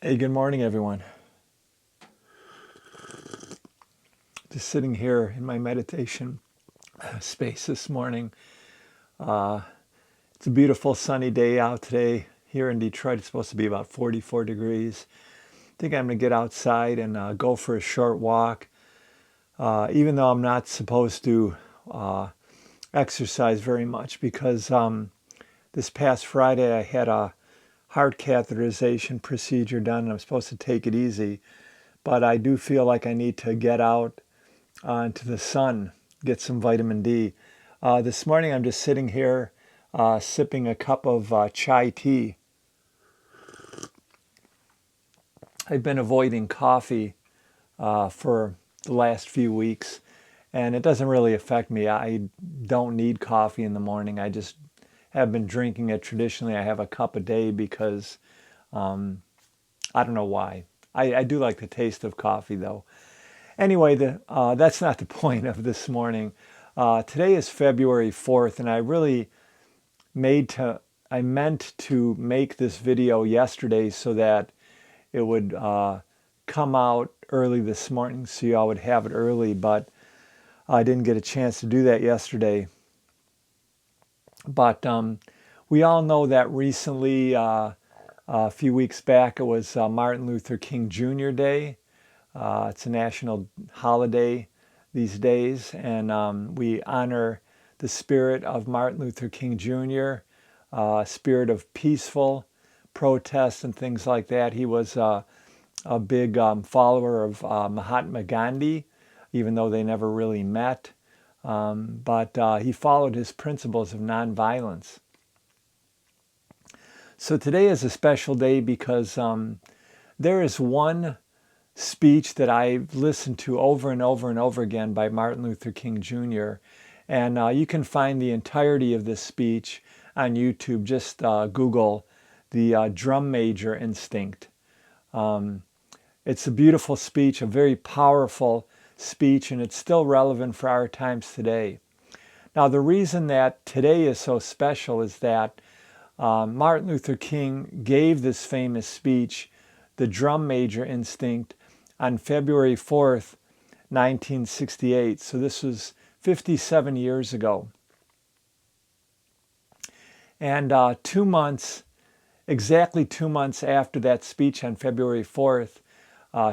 Hey, good morning, everyone. Just sitting here in my meditation space this morning. Uh, it's a beautiful sunny day out today. Here in Detroit, it's supposed to be about 44 degrees. I think I'm going to get outside and go for a short walk. Even though I'm not supposed to exercise very much because this past Friday I had a heart catheterization procedure done and I'm supposed to take it easy. But I do feel like I need to get out into the sun, get some vitamin D. This morning I'm just sitting here sipping a cup of chai tea. I've been avoiding coffee for the last few weeks, and it doesn't really affect me. I don't need coffee in the morning. I just have been drinking it traditionally. I have a cup a day because I don't know why. I do like the taste of coffee though. Anyway, that's not the point of this morning. Today is February 4th, and I meant to make this video yesterday so that it would come out early this morning, so y'all would have it early, but I didn't get a chance to do that yesterday. But we all know that recently, a few weeks back, it was Martin Luther King Jr. Day. It's a national holiday these days, and we honor the spirit of Martin Luther King Jr., spirit of peaceful protest and things like that. He was a big follower of Mahatma Gandhi, even though they never really met. But he followed his principles of nonviolence. So today is a special day because there is one speech that I've listened to over and over and over again by Martin Luther King Jr. And you can find the entirety of this speech on YouTube. Just Google the drum major instinct. It's a beautiful speech, a very powerful speech, and it's still relevant for our times today. Now, the reason that today is so special is that Martin Luther King gave this famous speech, the drum major instinct, on February 4th, 1968. So this was 57 years ago. And exactly 2 months after that speech on February 4th,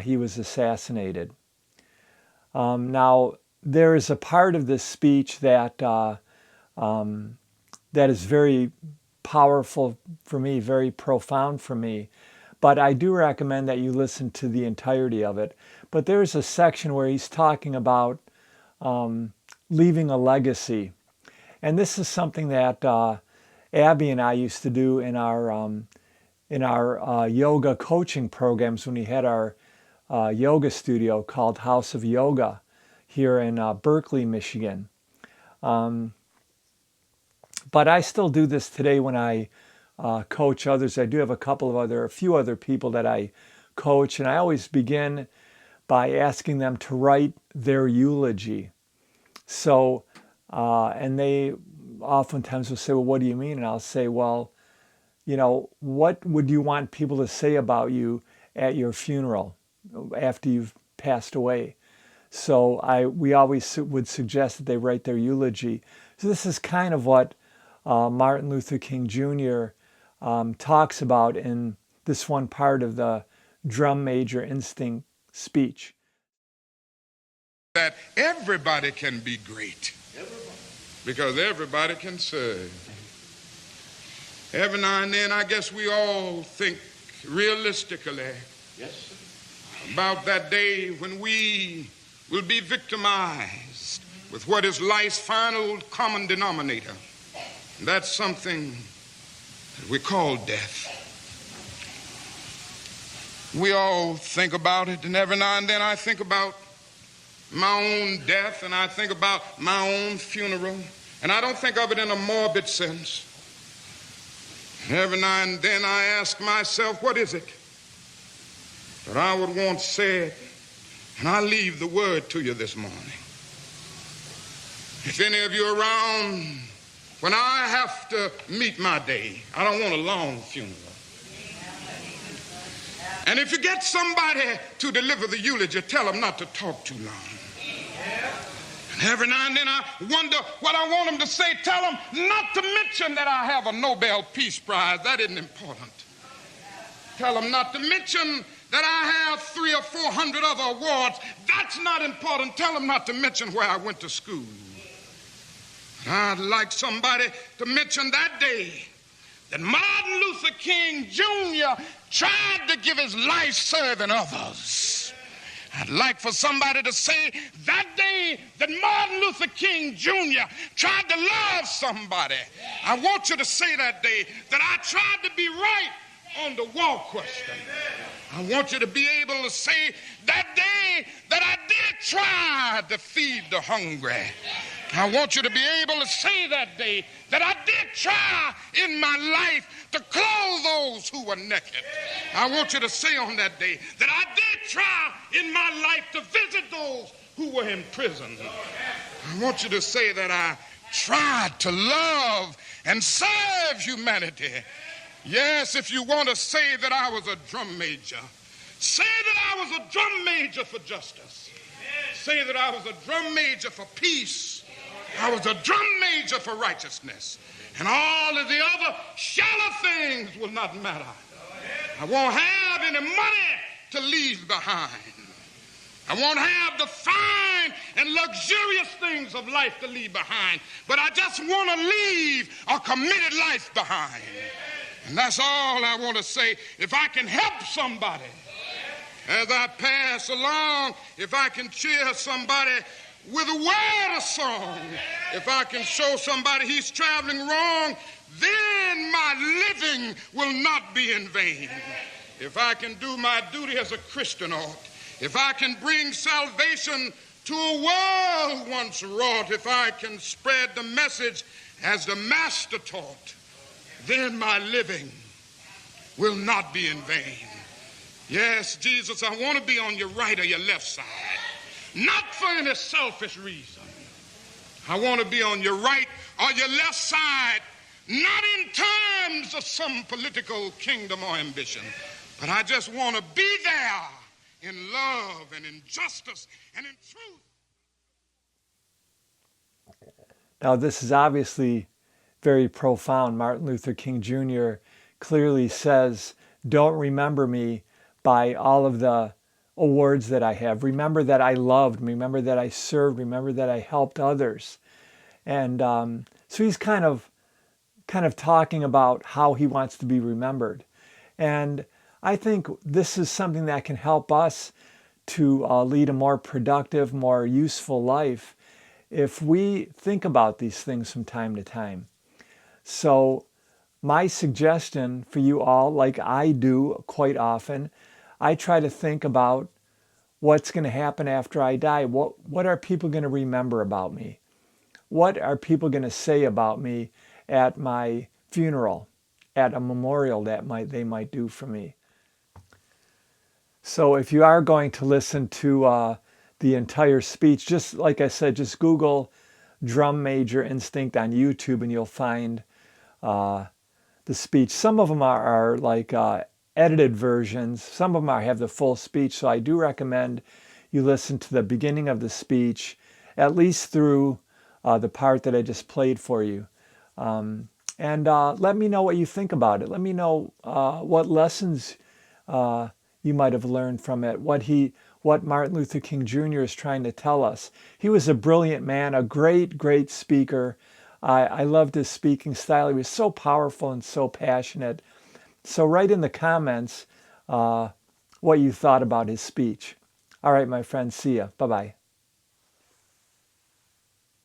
he was assassinated. Now, there is a part of this speech that is very powerful for me, very profound for me. But I do recommend that you listen to the entirety of it. But there's a section where he's talking about leaving a legacy. And this is something that Abby and I used to do in our yoga coaching programs when we had our yoga studio called House of Yoga here in Berkeley, Michigan. But I still do this today when I coach others. I do have a few other people that I coach, and I always begin by asking them to write their eulogy. So, and they oftentimes will say, well, what do you mean? And I'll say, well, what would you want people to say about you at your funeral after you've passed away? So we always would suggest that they write their eulogy. So this is kind of what Martin Luther King Jr. Talks about in this one part of the drum major instinct speech. That everybody can be great because everybody can serve. Every now and then, I guess we all think realistically about that day when we will be victimized with what is life's final common denominator. And that's something that we call death. We all think about it, and every now and then I think about my own death, and I think about my own funeral, and I don't think of it in a morbid sense. And every now and then I ask myself, what is it that I would want said? And I leave the word to you this morning. If any of you are around when I have to meet my day, I don't want a long funeral. And if you get somebody to deliver the eulogy, tell them not to talk too long. And every now and then I wonder what I want them to say. Tell them not to mention that I have a Nobel Peace Prize. That isn't important. Tell them not to mention that I have 300 or 400 other awards. That's not important. Tell them not to mention where I went to school. I'd like somebody to mention that day that Martin Luther King Jr. tried to give his life serving others. I'd like for somebody to say that day that Martin Luther King Jr. tried to love somebody. I want you to say that day that I tried to be right on the war question. I want you to be able to say that day that I did try to feed the hungry. I want you to be able to say that day that I did try in my life to clothe those who were naked. I want you to say on that day that I did try in my life to visit those who were in prison. I want you to say that I tried to love and serve humanity. Yes, if you want to say that I was a drum major, say that I was a drum major for justice. Say that I was a drum major for peace. I was a drum major for righteousness. And all of the other shallow things will not matter. I won't have any money to leave behind. I won't have the fine and luxurious things of life to leave behind. But I just want to leave a committed life behind. And that's all I want to say. If I can help somebody as I pass along, if I can cheer somebody with a word of song, if I can show somebody he's traveling wrong, then my living will not be in vain. If I can do my duty as a Christian ought, if I can bring salvation to a world once wrought, if I can spread the message as the Master taught, then my living will not be in vain. Yes, Jesus, I want to be on your right or your left side, not for any selfish reason. I want to be on your right or your left side, not in terms of some political kingdom or ambition, but I just want to be there in love and in justice and in truth. Now, this is obviously very profound. Martin Luther King Jr. clearly says, don't remember me by all of the awards that I have. Remember that I loved, remember that I served, remember that I helped others. And so he's kind of talking about how he wants to be remembered. And I think this is something that can help us to lead a more productive, more useful life if we think about these things from time to time. So my suggestion for you all, like I do quite often, I try to think about what's going to happen after I die. What are people going to remember about me? What are people going to say about me at my funeral, at a memorial that they might do for me? So if you are going to listen to the entire speech, just like I said, just Google Drum Major Instinct on YouTube and you'll find the speech. Some of them are like edited versions. Some of them have the full speech. So I do recommend you listen to the beginning of the speech, at least through the part that I just played for you. And let me know what you think about it. Let me know what lessons you might have learned from it, what Martin Luther King Jr. is trying to tell us. He was a brilliant man, a great, great speaker. I loved his speaking style. He was so powerful and so passionate. So write in the comments what you thought about his speech. All right, my friends, see ya. Bye-bye.